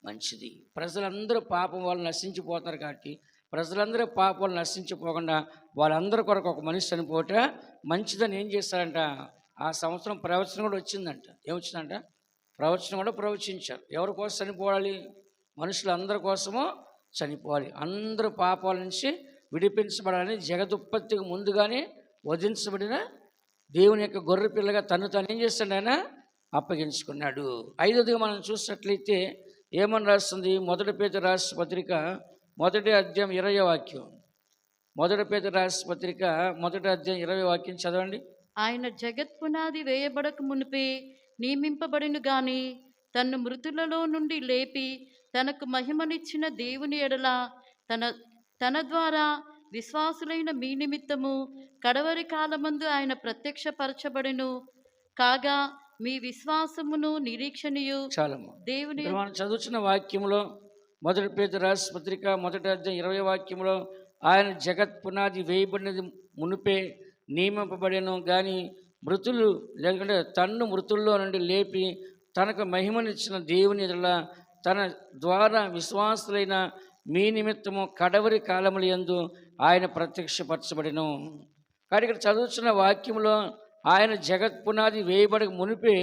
మంచిది. ప్రజలందరూ పాపం వాళ్ళు నశించిపోతారు. కాబట్టి ప్రజలందరూ పాపాలు నశించిపోకుండా వాళ్ళందరి కొరకు ఒక మనిషి చనిపోవట మంచిదని ఏం చేస్తారంట? ఆ సంవత్సరం ప్రవచనం కూడా వచ్చిందంట. ఏమొచ్చిందంట? ప్రవచనం కూడా ప్రవచించారు. ఎవరి కోసం చనిపోవాలి? మనుషులందరి కోసము చనిపోవాలి. అందరూ పాపాల నుంచి విడిపించబడాలని జగదుత్పత్తికి ముందుగానే వధించబడిన దేవుని యొక్క గొర్రె పిల్లగా తను ఏం చేస్తాడు? ఆయన అప్పగించుకున్నాడు. 5వదిగా మనం చూసినట్లయితే ఏమని రాస్తుంది? మొదటి పేతురు రాసిన పత్రిక మొదటి అధ్యాయం 20వ వాక్యం. మొదటి పేతురు రాసిన పత్రిక మొదటి అధ్యాయం 20వ వాక్యం చదవండి. ఆయన జగత్ పునాది వేయబడక మునిపే నియమింపబడిను గాని తన్ను మృతులలో నుండి లేపి తనకు మహిమనిచ్చిన దేవుని ఎడల తన తన ద్వారా విశ్వాసులైన మీ నిమిత్తము కడవరి కాలమందు ఆయన ప్రత్యక్షపరచబడెను కాగా మీ విశ్వాసమును నిరీక్షణయు చాలమ్మా. దేవుని ఇక్కడ మనం చదువుతున్న వాక్యంలో మొదటి పేతురు రాసిన పత్రిక మొదటి అధ్యాయం 20వ వాక్యంలో ఆయన జగత్ పునాది వేయబడినది మునిపే నియమింపబడెను కానీ మృతులు లేకుంటే తన్ను మృతుల్లో నుండి లేపి తనకు మహిమనిచ్చిన దేవుని ఎదుట తన ద్వారా విశ్వాసులైన మీ నిమిత్తము కడవరి కాలముల యందు ఆయన ప్రత్యక్షపరచబడెను. కానీ ఇక్కడ చదువుతున్న వాక్యంలో ఆయన జగత్ పునాది వేయబడక మునిపే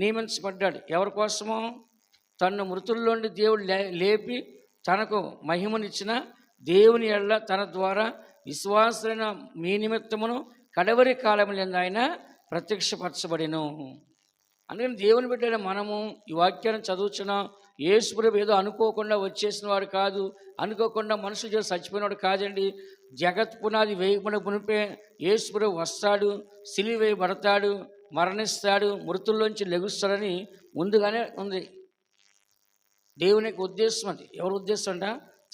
నియమించబడ్డాడు. ఎవరి కోసమో? తన్ను మృతుల్లోండి దేవుడు లేపి తనకు మహిమనిచ్చిన దేవుని ఎడల తన ద్వారా విశ్వాసులైన మీ నిమిత్తమును కడవరి కాలములందు ఆయన ప్రత్యక్షపరచబడెను. అందుకని దేవుని బిడ్డైన మనము ఈ వాక్యాన్ని చదువుతున్నాం. యేసుప్రభు ఏదో అనుకోకుండా వచ్చేసిన వాడు కాదు, అనుకోకుండా మనుషులు చేసి చచ్చిపోయినవాడు కాదండి. జగత్ పునాది వేయబడ మునిపే యేసుప్రభు వస్తాడు, సిలువ వేయబడతాడు, మరణిస్తాడు, మృతుల్లోంచి లెగుస్తాడని ముందుగానే ఉంది. దేవుని యొక్క ఉద్దేశం అది. ఎవరి ఉద్దేశం అంట?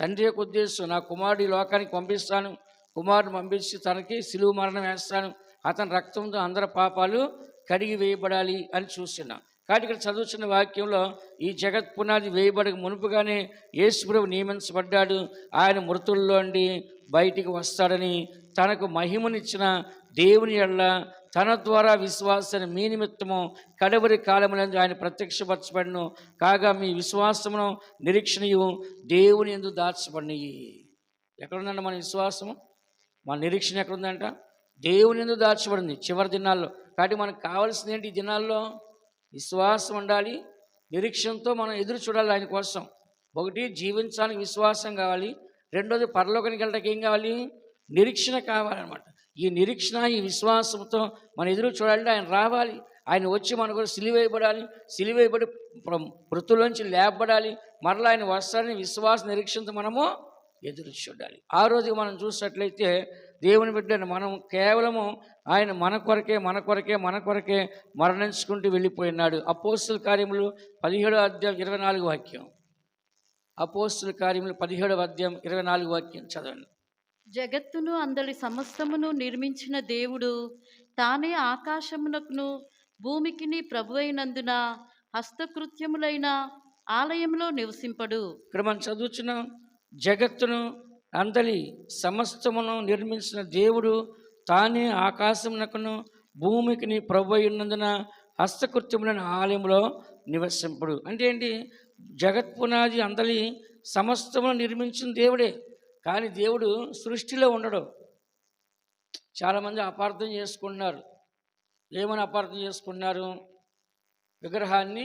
తండ్రి యొక్క ఉద్దేశం. నా కుమారుడు ఈ లోకానికి పంపిస్తాను, కుమారుడు పంపించి తనకి సిలువ మరణం వేస్తాను, అతని రక్తంతో అందరి పాపాలు కడిగి వేయబడాలి అని చూస్తున్నాం. కాబట్టి ఇక్కడ చదువుతున్న వాక్యంలో ఈ జగత్ పునాది వేయబడక మునుపుగానే యేసుప్రభు నియమించబడ్డాడు. ఆయన మృతుల్లోండి బయటికి వస్తాడని తనకు మహిమనిచ్చిన దేవుని ఎడల తన ద్వారా విశ్వాసాన్ని మీ నిమిత్తము కడవరి కాలములందు ఆయన ప్రత్యక్షపరచబడిను కాగా మీ విశ్వాసమును నిరీక్షణయు దేవుని యందు దాచబడినయి. ఎక్కడుందంట మన విశ్వాసము? మన నిరీక్షణ ఎక్కడుందంట? దేవుని యందు దాచబడింది చివరి దినాల్లో. కాబట్టి మనకు కావాల్సింది ఏంటి? ఈ దినాల్లో విశ్వాసం ఉండాలి, నిరీక్షణతో మనం ఎదురు చూడాలి ఆయన కోసం. ఒకటి, జీవించడానికి విశ్వాసం కావాలి. రెండోది, పరలోకానికి వెళ్ళడానికి ఏం కావాలి? నిరీక్షణ కావాలన్నమాట. ఈ నిరీక్షణ, ఈ విశ్వాసంతో మనం ఎదురు చూడాలంటే ఆయన రావాలి. ఆయన వచ్చి మనకు సిలువ వేయబడాలి, సిలువ వేయబడి మృతుల్లోంచి లేపబడాలి, మరలా ఆయన వస్తాడని విశ్వాస నిరీక్షణతో మనము ఎదురు చూడాలి. ఆ రోజు మనం చూసినట్లయితే దేవుని బిడ్డను మనం కేవలము ఆయన మన కొరకే మరణించుకుంటూ వెళ్ళిపోయినాడు. అపోస్తుల కార్యములు 17వ అధ్యాయం 24వ వాక్యం. అపోస్తుల కార్యములు 17వ అధ్యాయం 24వ వాక్యం చదవండి. జగత్తును అందరి సమస్తమును నిర్మించిన దేవుడు తానే ఆకాశమునకును భూమికిని ప్రభు అయినందున హస్తకృత్యములైన ఆలయంలో నివసింపడు. ఇక్కడ మనం చదువుతున్న జగత్తును అందరి సమస్తమును నిర్మించిన దేవుడు తానే ఆకాశమునకును భూమికిని ప్రభు అయినందున హస్తకృత్యములైన ఆలయంలో నివసింపడు. అంటే ఏంటి? జగత్ పునాది అందరి సమస్తమును నిర్మించిన దేవుడే, కానీ దేవుడు సృష్టిలో ఉండడు. చాలామంది అపార్థం చేసుకున్నారు. ఏమని అపార్థం చేసుకున్నారు? విగ్రహాన్ని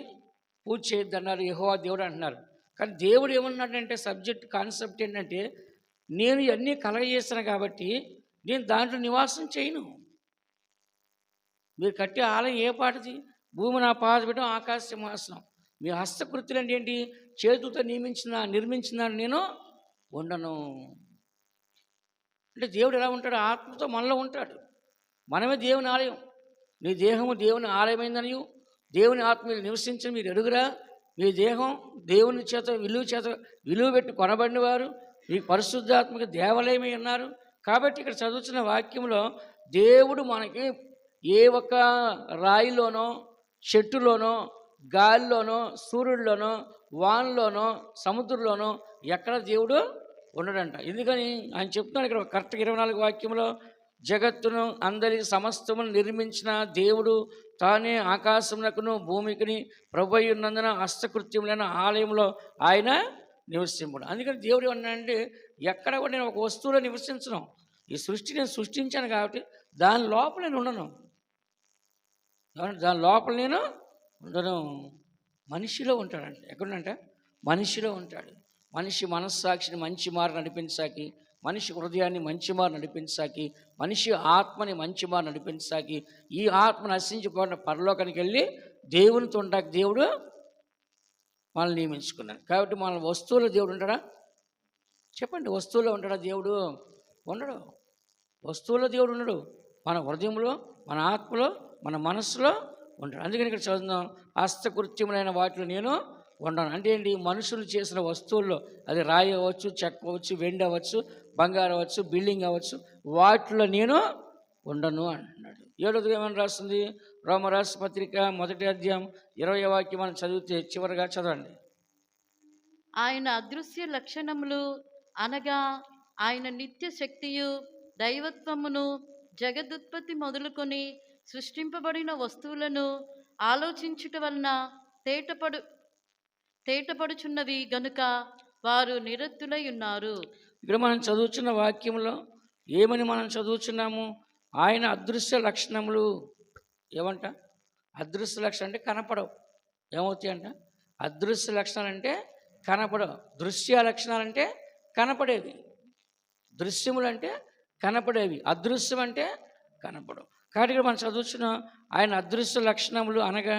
పూజ చేయొద్దన్నారు, యెహోవా దేవుడు అంటున్నారు. కానీ దేవుడు ఏమన్నాడంటే, సబ్జెక్ట్ కాన్సెప్ట్ ఏంటంటే, నేను ఇవన్నీ కలగజేస్తాను కాబట్టి నేను దాంట్లో నివాసం చేయను. మీరు కట్టే ఆలయం ఏ పాటిది? భూమి నా పాదపీఠం, ఆకాశ సింహాసనం. మీ హస్తకృతులు అంటే ఏంటి? చేతులతో నిర్మించిన నేను ఉండను. అంటే దేవుడు ఎలా ఉంటాడు? ఆత్మతో మనలో ఉంటాడు. మనమే దేవుని ఆలయం. నీ దేహము దేవుని ఆలయమైందని దేవుని ఆత్మ మీరు నివసించని మీరు ఎరుగురా? మీ దేహం దేవుని చేత విలువ పెట్టి కొనబడిన వారు, మీ పరిశుద్ధాత్మక దేవాలయమై ఉన్నారు. కాబట్టి ఇక్కడ చదువుతున్న వాక్యంలో దేవుడు మనకి ఏ ఒక్క రాయిలోనో, చెట్టులోనో, గాలిలోనో, సూర్యుడిలోనో, వానలోనో, సముద్రంలోనో ఎక్కడ దేవుడు ఉండడంట. ఎందుకని ఆయన చెప్తున్నాడు ఇక్కడ కరెక్ట్గా 24 వాక్యంలో, జగత్తును అందరి సమస్తమును నిర్మించిన దేవుడు తానే ఆకాశమునకును భూమికిని ప్రభు అయి ఉన్నందున హస్తకృత్యములైన ఆలయంలో ఆయన నివసింపుడు. అందుకని దేవుడు ఏమన్నాడంటే, ఎక్కడ కూడా నేను ఒక వస్తువులో నివసించను. ఈ సృష్టి నేను సృష్టించాను కాబట్టి దాని లోపల నేను ఉండను. దాని లోపల నేను ఉండను. మనిషిలో ఉంటాడంట. ఎక్కడుందంట? మనిషిలో ఉంటాడు. మనిషి మనస్సాక్షిని మంచి మారు నడిపించాకి, మనిషి హృదయాన్ని మంచి మారు నడిపించాకి, మనిషి ఆత్మని మంచి మారు నడిపించాకి, ఈ ఆత్మ నశించిపోయిన పరలోకానికి వెళ్ళి దేవునితో ఉంటాకి దేవుడు మనల్ని నియమించుకున్నాడు. కాబట్టి మన వస్తువులో దేవుడు ఉంటాడా? చెప్పండి, వస్తువులో ఉంటాడా దేవుడు? ఉండడు. వస్తువులో దేవుడు ఉండడు. మన హృదయంలో, మన ఆత్మలో, మన మనస్సులో ఉంటాడు. అందుకని ఇక్కడ చదువుదాం, హస్తకృత్యములైన వాటిలో నేను ఉండను. అంటే ఏంటి? మనుషులు చేసిన వస్తువుల్లో, అది రాయి అవ్వచ్చు, చెక్క అవ్వచ్చు, వెండి అవ్వచ్చు, బంగారం అవ్వచ్చు, బిల్డింగ్ అవ్వచ్చు, వాటిలో నేను ఉండను అంటున్నాడు. 7వ ఏమని రాస్తుంది? రోమరాసు పత్రిక 1వ అధ్యాయం 20వ వాక్యం మనం చదివితే చివరిగా చదవండి. ఆయన అదృశ్య లక్షణములు అనగా ఆయన నిత్య శక్తియు దైవత్వమును జగదుత్పత్తి మొదలుకొని సృష్టింపబడిన వస్తువులను ఆలోచించుట వలన తేటపడుచున్నవి గనుక వారు నిరత్తులై ఉన్నారు. ఇక్కడ మనం చదువుతున్న వాక్యంలో ఏమని మనం చదువుతున్నాము? ఆయన అదృశ్య లక్షణములు. ఏమంట? అదృశ్య లక్షణం అంటే కనపడవు. ఏమవుతాయి అంట? అదృశ్య లక్షణాలు అంటే కనపడవు. దృశ్య లక్షణాలు అంటే కనపడేవి. దృశ్యములు అంటే కనపడేవి, అదృశ్యం అంటే కనపడవు. కాబట్టి ఇక్కడ మనం చదువుతున్న ఆయన అదృశ్య లక్షణములు అనగా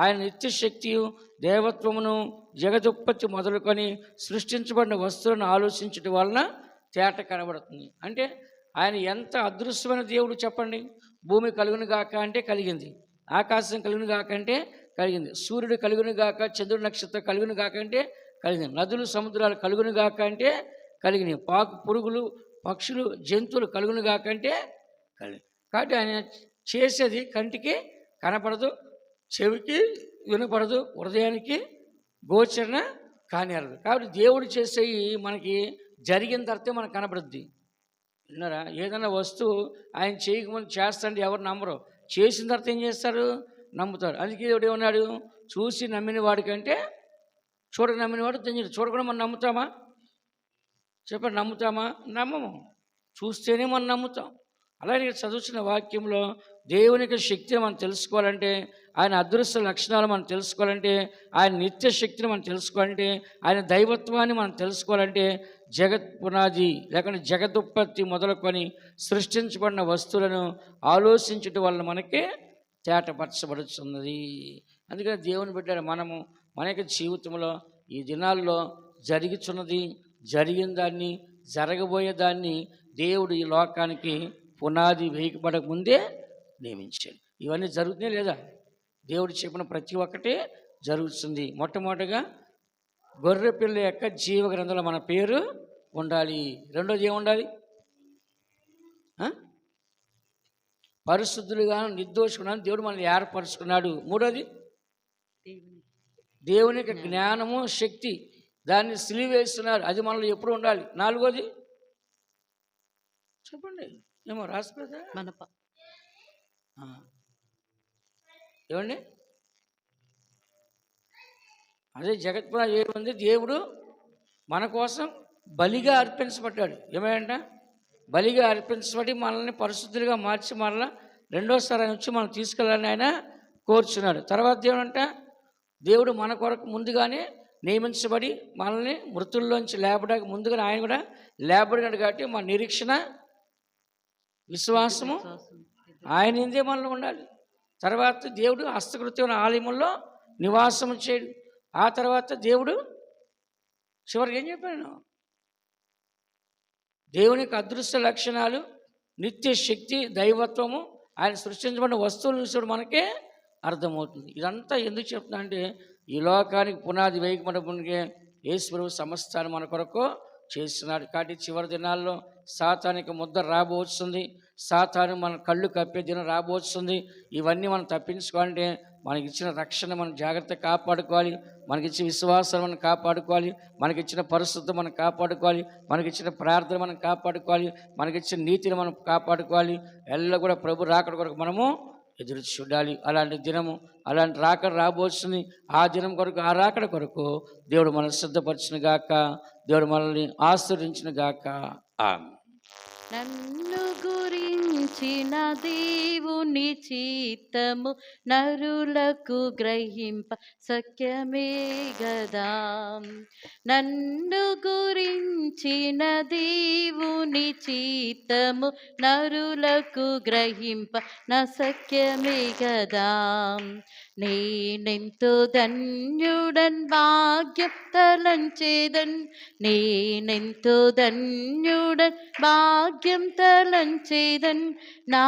ఆయన నిత్య శక్తియు దేవత్వమును జగదుత్పత్తి మొదలుకొని సృష్టించబడిన వస్తువులను ఆలోచించడం వలన తేట కనబడుతుంది. అంటే ఆయన ఎంత అదృశ్యమైన దేవుడు చెప్పండి. భూమి కలుగును గాక అంటే కలిగింది, ఆకాశం కలుగును గాక అంటే కలిగింది, సూర్యుడు కలుగును గాక, చంద్రుడు నక్షత్రం కలుగును గాక అంటే కలిగింది, నదులు సముద్రాలు కలుగును గాక అంటే కలిగినాయి, పాకు పురుగులు పక్షులు జంతువులు కలుగును గాక అంటే కలిగి. కాబట్టి ఆయన చేసేది కంటికి కనపడదు, చెవికి వినపడదు, హృదయానికి గోచరణ కానిరదు. కాబట్టి దేవుడు చేసేవి మనకి జరిగిన తర్వాతే మనకు కనపడుద్ది. విన్నారా? ఏదైనా వస్తువు ఆయన చేయకముందు చేస్తాంటే ఎవరు నమ్మరు, చేసిన తర్వాత ఏం చేస్తారు? నమ్ముతారు. అందుకే దేవుడు ఏమన్నాడు? చూసి నమ్మిన వాడికంటే చూడక నమ్మిన వాడు ధన్యుడు. చూడకుండా మనం నమ్ముతామా? చెప్పండి, నమ్ముతామా? నమ్మము. చూస్తేనే మనం నమ్ముతాం. అలాగే చదువుతున్న వాక్యంలో దేవునికి శక్తిని మనం తెలుసుకోవాలంటే, ఆయన అదృశ్య లక్షణాలు మనం తెలుసుకోవాలంటే, ఆయన నిత్య శక్తిని మనం తెలుసుకోవాలంటే, ఆయన దైవత్వాన్ని మనం తెలుసుకోవాలంటే, జగత్ పునాది లేకుంటే జగదుత్పత్తి మొదలుకొని సృష్టించబడిన వస్తువులను ఆలోచించడం వల్ల మనకి తేటపరచబడుతున్నది. అందుకని దేవుని బిడ్డ మనము మన యొక్క జీవితంలో ఈ దినాల్లో జరుగుతున్నది, జరిగిన దాన్ని, జరగబోయే దాన్ని దేవుడు ఈ లోకానికి పునాది వేయకబడక ముందే నియమించాడు. ఇవన్నీ జరుగుతున్నాయి లేదా? దేవుడు చెప్పిన ప్రతి ఒక్కటి జరుగుతుంది. మొట్టమొదటిగా గొర్రె పిల్ల యొక్క జీవ గ్రంథంలో మన పేరు ఉండాలి. రెండోది ఏముండాలి? పరిశుద్ధులుగా నిర్దోషులుగా దేవుడు మనల్ని ఏర్పరుచుకున్నాడు. మూడోది దేవుని యొక్క జ్ఞానము శక్తి, దాన్ని సిలివేస్తున్నారు, అది మనలో ఎప్పుడు ఉండాలి. నాలుగోది చెప్పండి, ఏమో రాసుకోదా? ఏమండి? అదే జగత్పుర ఏముంది? దేవుడు మన కోసం బలిగా అర్పించబడ్డాడు. ఏమైంట? బలిగా అర్పించబడి మనల్ని పరిశుద్ధులుగా మార్చి మరలా రెండోసారి ఆయన వచ్చి మనం తీసుకెళ్ళాలని ఆయన కోరుచున్నాడు. తర్వాత ఏమంట? దేవుడు మన కొరకు ముందుగానే నియమించబడి మనల్ని మృతుల్లోంచి లేపడానికి ముందుగానే ఆయన కూడా లేపడినాడు. కాబట్టి మన నిరీక్షణ, విశ్వాసము ఆయన ఇందే మనలో ఉండాలి. తర్వాత దేవుడు హస్తకృత్యమైన ఆలయంలో నివాసం చేయడు. ఆ తర్వాత దేవుడు చివరికి ఏం చెప్పాను? దేవునికి అదృశ్య లక్షణాలు, నిత్య శక్తి, దైవత్వము, ఆయన సృష్టించబడిన వస్తువులు చూసాడు మనకే అర్థమవుతుంది. ఇదంతా ఎందుకు చెప్తున్నా అంటే, ఈ లోకానికి పునాది వేయకముందుకే యేసు ప్రభువు సమస్తాన్ని మన కొరకు చేస్తున్నాడు. కాబట్టి చివరి దినాల్లో సాతానికి ముద్ర రాబోతుంది, సాతాను మన కళ్ళు కప్పే దినం రాబోతుంది. ఇవన్నీ మనం తప్పించుకోవాలంటే మనకిచ్చిన రక్షణ మనం జాగ్రత్తగా కాపాడుకోవాలి, మనకిచ్చిన విశ్వాసాన్ని మనం కాపాడుకోవాలి, మనకిచ్చిన పరిశుద్ధం మనం కాపాడుకోవాలి, మనకిచ్చిన ప్రార్థన మనం కాపాడుకోవాలి, మనకిచ్చిన నీతిని మనం కాపాడుకోవాలి. ఎల్ల కూడా ప్రభు రాకడ కొరకు మనము ఎదురు చూడాలి. అలాంటి దినము, అలాంటి రాకడ రాబోతుంది. ఆ దినం కొరకు, ఆ రాకడ కొరకు దేవుడు మనల్ని సిద్ధపరిచిన గాక, దేవుడు మనల్ని ఆశీర్వదించిన గాక. ఆమేన్. నన్ను గురించిన దేవుని చిత్తము నరులకు గ్రహింప సఖ్యమే గదా. నన్ను గురించిన దేవుని చిత్తము నరులకు గ్రహింప నా సఖ్యమే గదా. నేనెంతో ధన్యుడన్ భాగ్యం తలంచేదన్, నేనెంతో ధన్యుడన్ భాగ్యం తలంచేదన్, నా